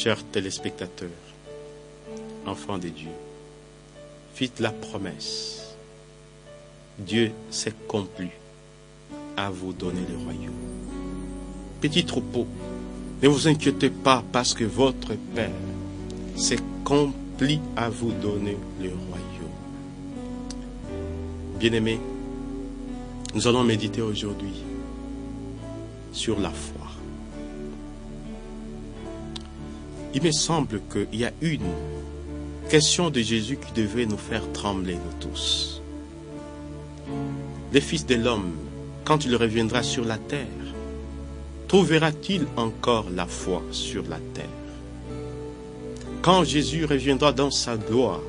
Chers téléspectateurs, enfants de Dieu, faites la promesse. Dieu s'est complu à vous donner le royaume. Petit troupeau, ne vous inquiétez pas parce que votre Père s'est complu à vous donner le royaume. Bien-aimés, nous allons méditer aujourd'hui sur la foi. Il me semble qu'il y a une question de Jésus qui devait nous faire trembler, nous tous. Le Fils de l'homme, quand il reviendra sur la terre, trouvera-t-il encore la foi sur la terre? Quand Jésus reviendra dans sa gloire,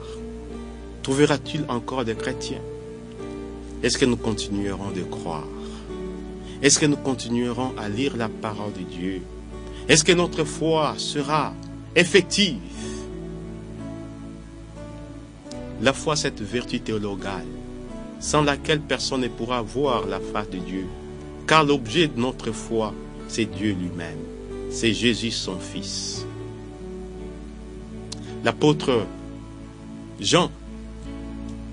trouvera-t-il encore des chrétiens? Est-ce que nous continuerons de croire? Est-ce que nous continuerons à lire la parole de Dieu? Est-ce que notre foi sera effective? La foi, cette vertu théologale, sans laquelle personne ne pourra voir la face de Dieu, car l'objet de notre foi, c'est Dieu lui-même, c'est Jésus son Fils. L'apôtre Jean,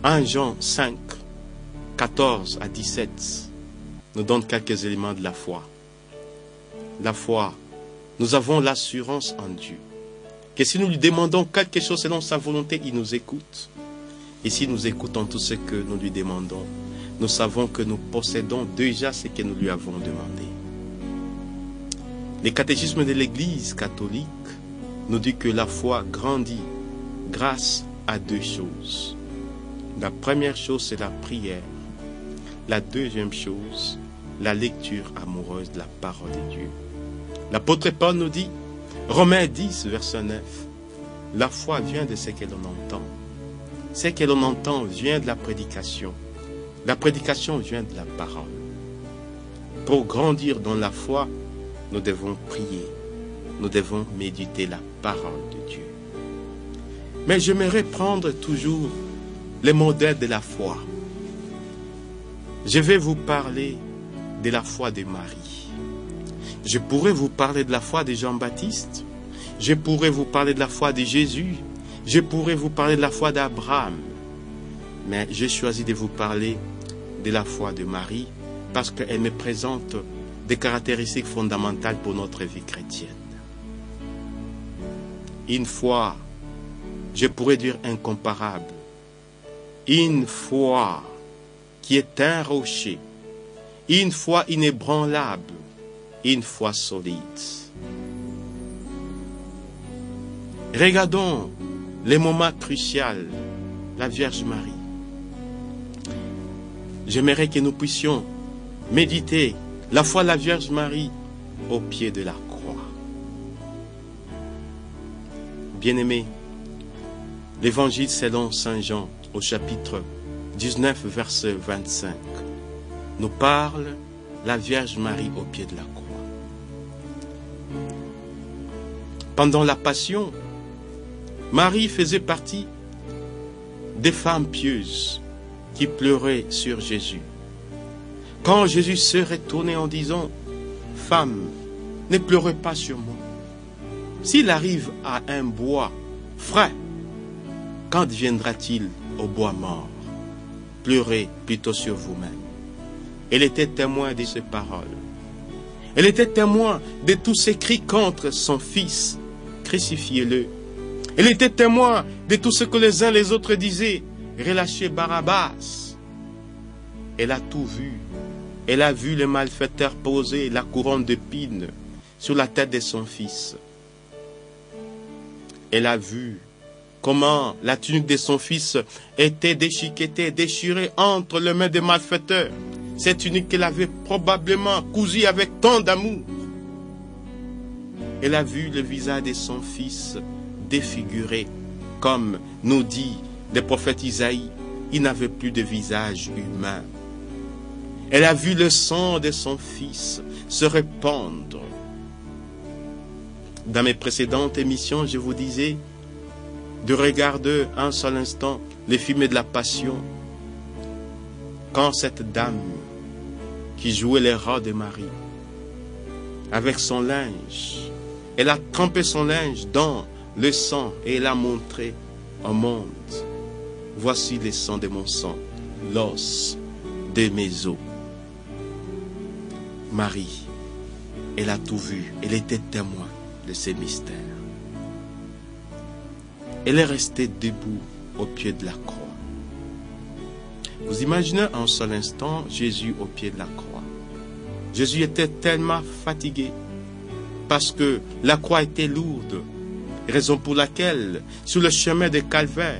1 Jean 5, 14 à 17, nous donne quelques éléments de la foi. La foi, nous avons l'assurance en Dieu, que si nous lui demandons quelque chose selon sa volonté, il nous écoute. Et si nous écoutons tout ce que nous lui demandons, nous savons que nous possédons déjà ce que nous lui avons demandé. Le catéchisme de l'Église catholique nous dit que la foi grandit grâce à deux choses. La première chose, c'est la prière. La deuxième chose, la lecture amoureuse de la parole de Dieu. L'apôtre Paul nous dit, Romains 10, verset 9, la foi vient de ce que l'on entend. Ce que l'on entend vient de la prédication. La prédication vient de la parole. Pour grandir dans la foi, nous devons prier. Nous devons méditer la parole de Dieu. Mais j'aimerais prendre toujours les modèles de la foi. Je vais vous parler de la foi de Marie. Je pourrais vous parler de la foi de Jean-Baptiste. Je pourrais vous parler de la foi de Jésus. Je pourrais vous parler de la foi d'Abraham. Mais j'ai choisi de vous parler de la foi de Marie parce qu'elle me présente des caractéristiques fondamentales pour notre vie chrétienne. Une foi, je pourrais dire incomparable. Une foi qui est un rocher. Une foi inébranlable. Une foi solide. Regardons les moments cruciaux, la Vierge Marie. J'aimerais que nous puissions méditer la foi de la Vierge Marie au pied de la croix. Bien-aimés, l'évangile selon Saint Jean au chapitre 19, verset 25, nous parle la Vierge Marie au pied de la croix. Pendant la Passion, Marie faisait partie des femmes pieuses qui pleuraient sur Jésus. Quand Jésus se retournait en disant « Femme, ne pleurez pas sur moi. S'il arrive à un bois frais, quand viendra-t-il au bois mort? Pleurez plutôt sur vous-même. » Elle était témoin de ces paroles. Elle était témoin de tous ces cris contre son fils. Crucifiez-le. Elle était témoin de tout ce que les uns les autres disaient. Relâchez Barabbas. Elle a tout vu. Elle a vu le malfaiteur poser la couronne d'épines sur la tête de son fils. Elle a vu comment la tunique de son fils était déchiquetée, déchirée entre les mains des malfaiteurs. Cette tunique qu'elle avait probablement cousue avec tant d'amour. Elle a vu le visage de son fils défiguré, comme nous dit le prophète Isaïe, il n'avait plus de visage humain. Elle a vu le sang de son fils se répandre. Dans mes précédentes émissions, je vous disais de regarder un seul instant les films de la Passion. Quand cette dame qui jouait les rôles de Marie, avec son linge, Elle a trempé son linge dans le sang et elle a montré au monde, voici le sang de mon sang, l'os de mes os. Marie, elle a tout vu, elle était témoin de ces mystères. Elle est restée debout au pied de la croix. Vous imaginez un seul instant Jésus au pied de la croix. Jésus était tellement fatigué parce que la croix était lourde, raison pour laquelle sur le chemin de Calvaire,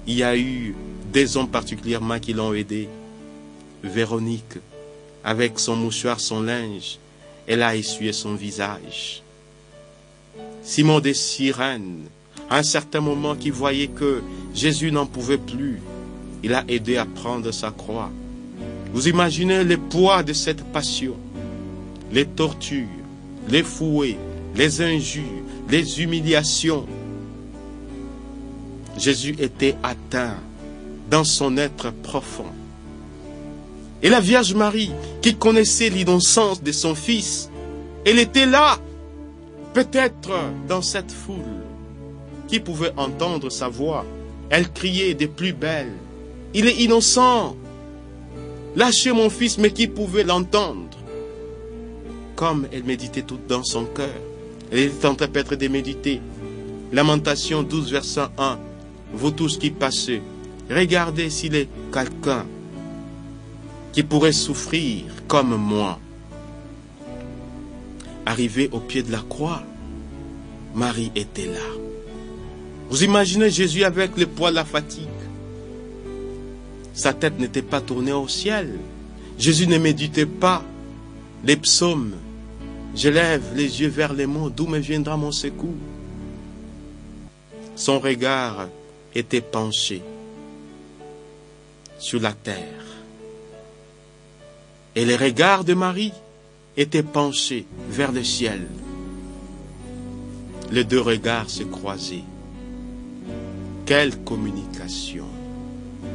il y a eu des hommes particulièrement qui l'ont aidé. Véronique, avec son mouchoir, son linge, elle a essuyé son visage. Simon de Cyrène, à un certain moment qui voyait que Jésus n'en pouvait plus, il a aidé à prendre sa croix. Vous imaginez le poids de cette passion, les tortures, les fouets, les injures, les humiliations. Jésus était atteint dans son être profond. Et la Vierge Marie, qui connaissait l'innocence de son Fils, elle était là, peut-être dans cette foule, qui pouvait entendre sa voix. Elle criait de plus belle, « Il est innocent! Lâchez mon Fils !» Mais qui pouvait l'entendre? Comme elle méditait tout dans son cœur, elle était en train peut-être de méditer. Lamentation 12, verset 1. Vous tous qui passez, regardez s'il est quelqu'un qui pourrait souffrir comme moi. Arrivé au pied de la croix, Marie était là. Vous imaginez Jésus avec le poids de la fatigue. Sa tête n'était pas tournée au ciel. Jésus ne méditait pas les psaumes. Je lève les yeux vers les monts, d'où me viendra mon secours. Son regard était penché sur la terre. Et le regard de Marie était penché vers le ciel. Les deux regards se croisaient. Quelle communication!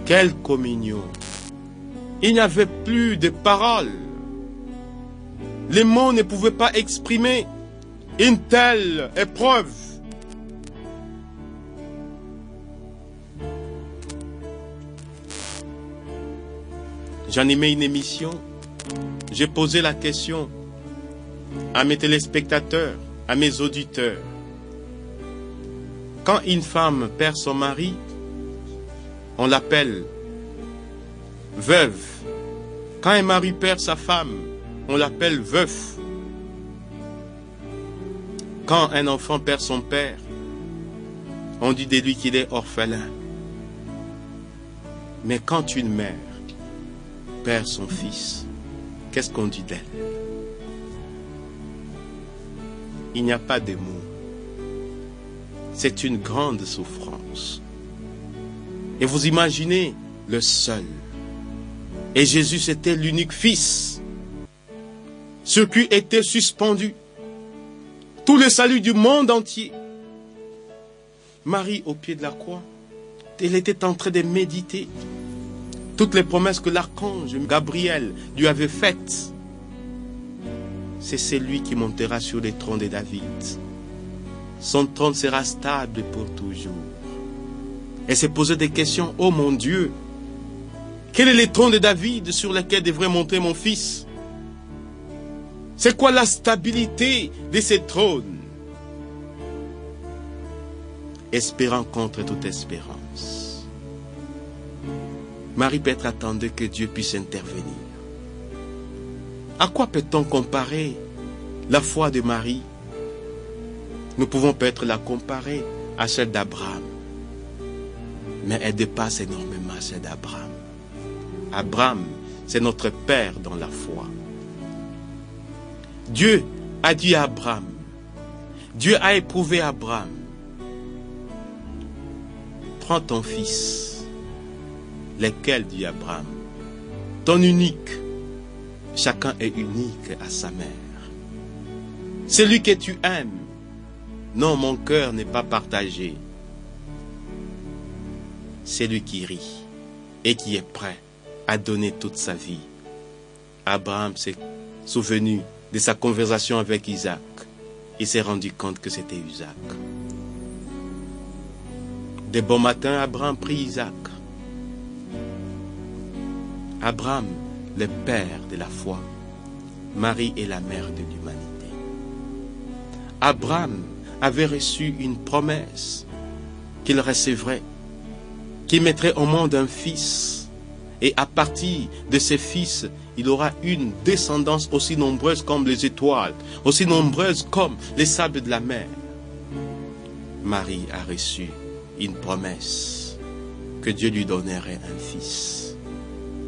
Quelle communion! Il n'y avait plus de paroles. Les mots ne pouvaient pas exprimer une telle épreuve. J'animais une émission. J'ai posé la question à mes téléspectateurs, à mes auditeurs. Quand une femme perd son mari, on l'appelle veuve. Quand un mari perd sa femme, on l'appelle veuf. Quand un enfant perd son père, on dit de lui qu'il est orphelin. Mais quand une mère perd son fils, qu'est-ce qu'on dit d'elle? Il n'y a pas de mots. C'est une grande souffrance. Et vous imaginez le seul. Et Jésus, c'était l'unique fils. Ce qui était suspendu. Tout le salut du monde entier. Marie, au pied de la croix, elle était en train de méditer toutes les promesses que l'archange Gabriel lui avait faites. C'est celui qui montera sur le trône de David. Son trône sera stable pour toujours. Elle s'est posé des questions. Oh mon Dieu, quel est le trône de David sur lequel devrait monter mon fils? C'est quoi la stabilité de ce trône? Espérant contre toute espérance, Marie-Pètre attendait que Dieu puisse intervenir. À quoi peut-on comparer la foi de Marie? Nous pouvons peut-être la comparer à celle d'Abraham, mais elle dépasse énormément celle d'Abraham. Abraham, c'est notre père dans la foi. Dieu a dit à Abraham, Dieu a éprouvé Abraham, prends ton fils, lequel, dit Abraham, ton unique. Chacun est unique à sa mère. Celui que tu aimes, non, mon cœur n'est pas partagé. Celui qui rit et qui est prêt à donner toute sa vie. Abraham s'est souvenu de sa conversation avec Isaac. il s'est rendu compte que c'était Isaac. De bon matin, Abraham prit Isaac. Abraham, le père de la foi. Marie est la mère de l'humanité. Abraham avait reçu une promesse qu'il recevrait, qu'il mettrait au monde un fils. Et à partir de ce fils, il aura une descendance aussi nombreuse comme les étoiles, aussi nombreuse comme les sables de la mer. Marie a reçu une promesse que Dieu lui donnerait un fils.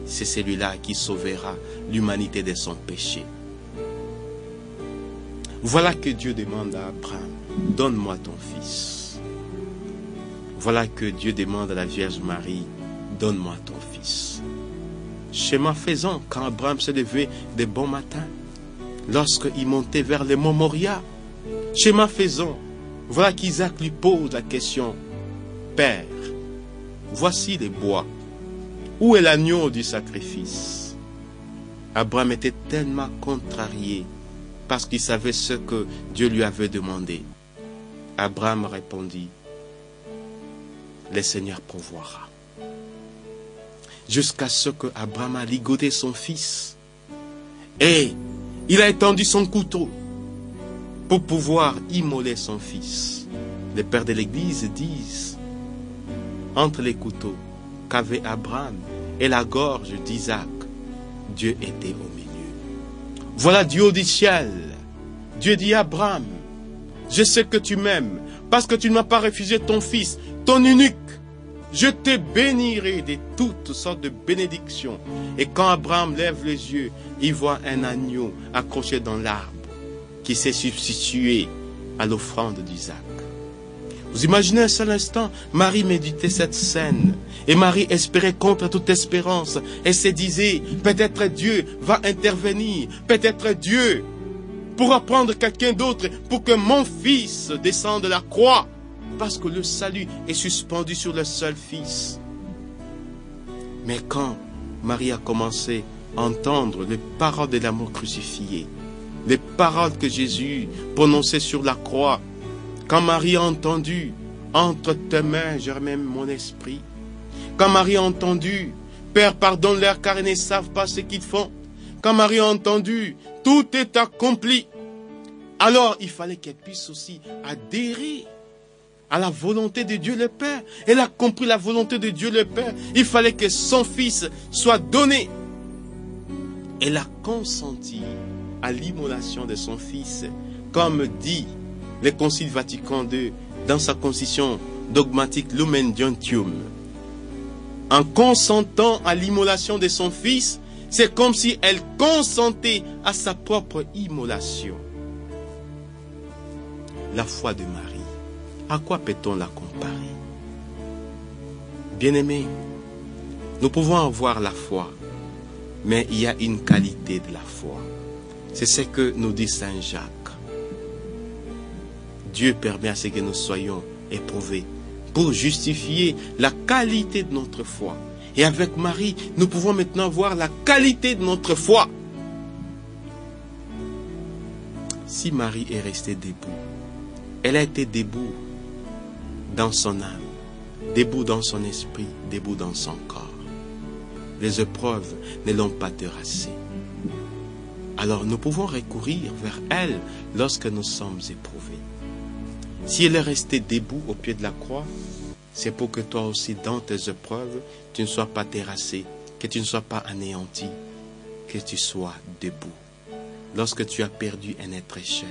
C'est celui-là qui sauvera l'humanité de son péché. Voilà que Dieu demande à Abraham, donne-moi ton fils. Voilà que Dieu demande à la Vierge Marie, donne-moi ton fils. Schéma faisant, quand Abraham se levait de bon matin, lorsqu'il montait vers le mont Moria, schéma faisant, voilà qu'Isaac lui pose la question, Père, voici les bois, où est l'agneau du sacrifice? Abraham était tellement contrarié parce qu'il savait ce que Dieu lui avait demandé. Abraham répondit, le Seigneur pourvoira. Jusqu'à ce que Abraham a ligoté son fils. Et il a étendu son couteau pour pouvoir immoler son fils. Les pères de l'Église disent, entre les couteaux qu'avait Abraham et la gorge d'Isaac, Dieu était au milieu. Voilà Dieu du ciel. Dieu dit à Abraham, je sais que tu m'aimes, parce que tu ne m'as pas refusé ton fils, ton unique. Je te bénirai de toutes sortes de bénédictions. Et quand Abraham lève les yeux, il voit un agneau accroché dans l'arbre qui s'est substitué à l'offrande d'Isaac. Vous imaginez un seul instant, Marie méditait cette scène. Et Marie espérait contre toute espérance. Elle se disait, peut-être Dieu va intervenir. Peut-être Dieu pourra prendre quelqu'un d'autre pour que mon fils descende de la croix. Parce que le salut est suspendu sur le seul fils. Mais quand Marie a commencé à entendre les paroles de l'amour crucifié, les paroles que Jésus prononçait sur la croix, quand Marie a entendu, entre tes mains, je remets mon esprit. Quand Marie a entendu, Père, pardonne-leur car ils ne savent pas ce qu'ils font. Quand Marie a entendu, tout est accompli. Alors, il fallait qu'elle puisse aussi adhérer à la volonté de Dieu le Père. Elle a compris la volonté de Dieu le Père. Il fallait que son fils soit donné. Elle a consenti à l'immolation de son fils, comme dit le Concile Vatican II dans sa constitution dogmatique Lumen Gentium. En consentant à l'immolation de son fils, c'est comme si elle consentait à sa propre immolation. La foi de Marie, à quoi peut-on la comparer? Bien-aimés, nous pouvons avoir la foi, mais il y a une qualité de la foi. C'est ce que nous dit Saint Jacques. Dieu permet à ce que nous soyons éprouvés pour justifier la qualité de notre foi. Et avec Marie, nous pouvons maintenant voir la qualité de notre foi. Si Marie est restée debout, elle a été debout dans son âme, debout dans son esprit, debout dans son corps. Les épreuves ne l'ont pas terrassée. Alors nous pouvons recourir vers elle lorsque nous sommes éprouvés. Si elle est restée debout au pied de la croix, c'est pour que toi aussi, dans tes épreuves, tu ne sois pas terrassé, que tu ne sois pas anéanti, que tu sois debout. Lorsque tu as perdu un être cher,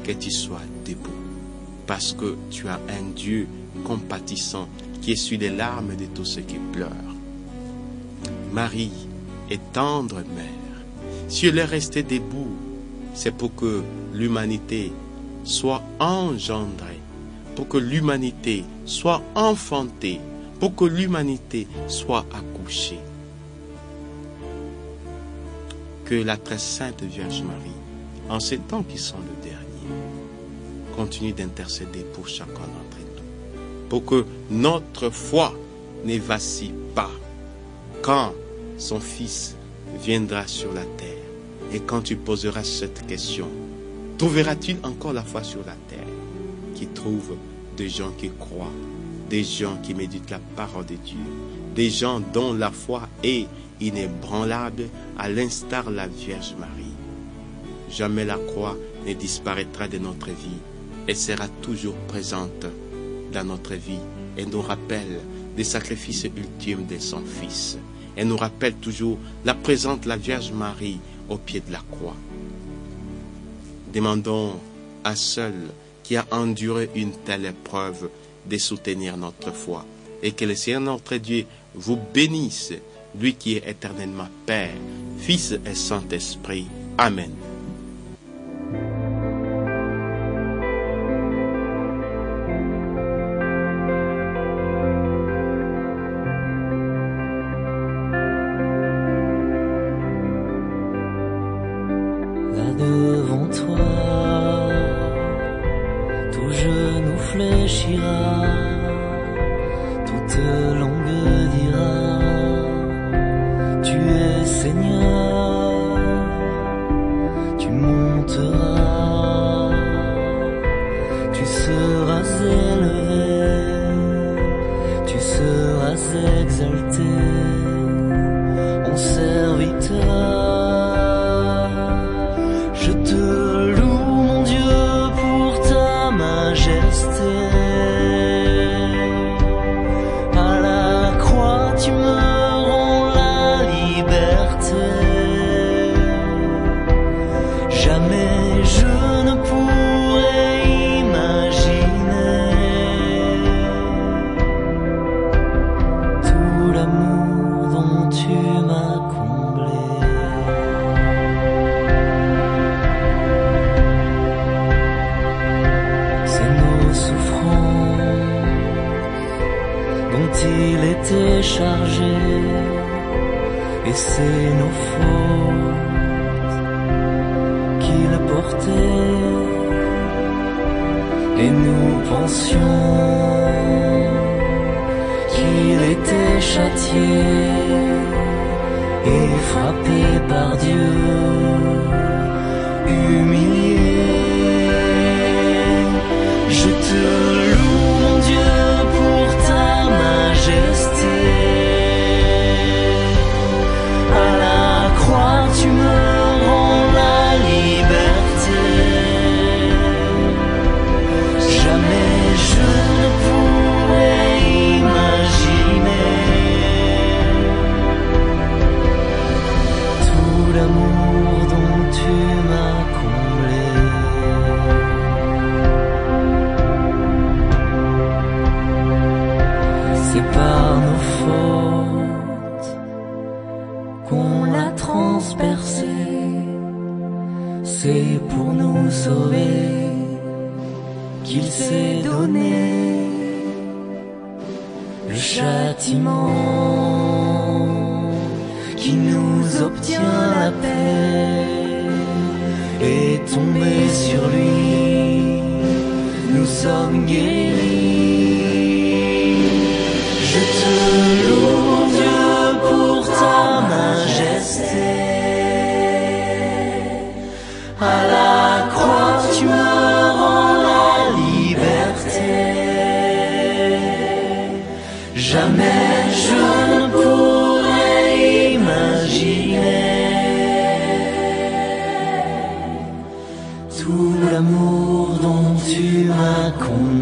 que tu sois debout. Parce que tu as un Dieu compatissant qui essuie les larmes de tous ceux qui pleurent. Marie est tendre mère. Si elle est restée debout, c'est pour que l'humanité soit engendrée, pour que l'humanité soit enfantée, pour que l'humanité soit accouchée. Que la très sainte Vierge Marie, en ces temps qui sont le dernier, continue d'intercéder pour chacun d'entre nous, pour que notre foi ne vacille pas quand son Fils viendra sur la terre. Et quand tu poseras cette question, Trouveras-tu encore la foi sur la terre qui trouve des gens qui croient, des gens qui méditent la parole de Dieu, des gens dont la foi est inébranlable à l'instar de la Vierge Marie. Jamais la croix ne disparaîtra de notre vie et sera toujours présente dans notre vie et nous rappelle des sacrifices ultimes de son Fils. Et nous rappelle toujours la présence de la Vierge Marie au pied de la croix. Demandons à seul qui a enduré une telle épreuve de soutenir notre foi. Et que le Seigneur notre Dieu vous bénisse, lui qui est éternellement Père, Fils et Saint-Esprit. Amen. Devant toi, tout genou fléchira, toute langue dira, tu es Seigneur, tu monteras, tu seras élevé, tu seras exalté, en serviteur. Je te loue, mon Dieu, pour ta majesté. À la croix, tu me rends la liberté. Jamais je ne pourrais imaginer tout l'amour dont tu m'as comblé. Il était chargé et c'est nos fautes qu'il portait et nous pensions qu'il était châtié et frappé par Dieu, humilié. Je te loue, mon Dieu, pour ta majesté. À la croix, tu me rends la liberté. Jamais je ne pourrais imaginer tout l'amour dont tu m'as comblé. C'est par nos fautes qu'on l'a transpercé, c'est pour nous sauver qu'il s'est donné le châtiment qui nous obtient la paix est tombé sur lui, nous sommes guéris. Je te loue, Dieu, pour ta majesté. À la croix, tu me rends la liberté. Jamais je ne pourrais imaginer tout l'amour dont tu m'as comblé.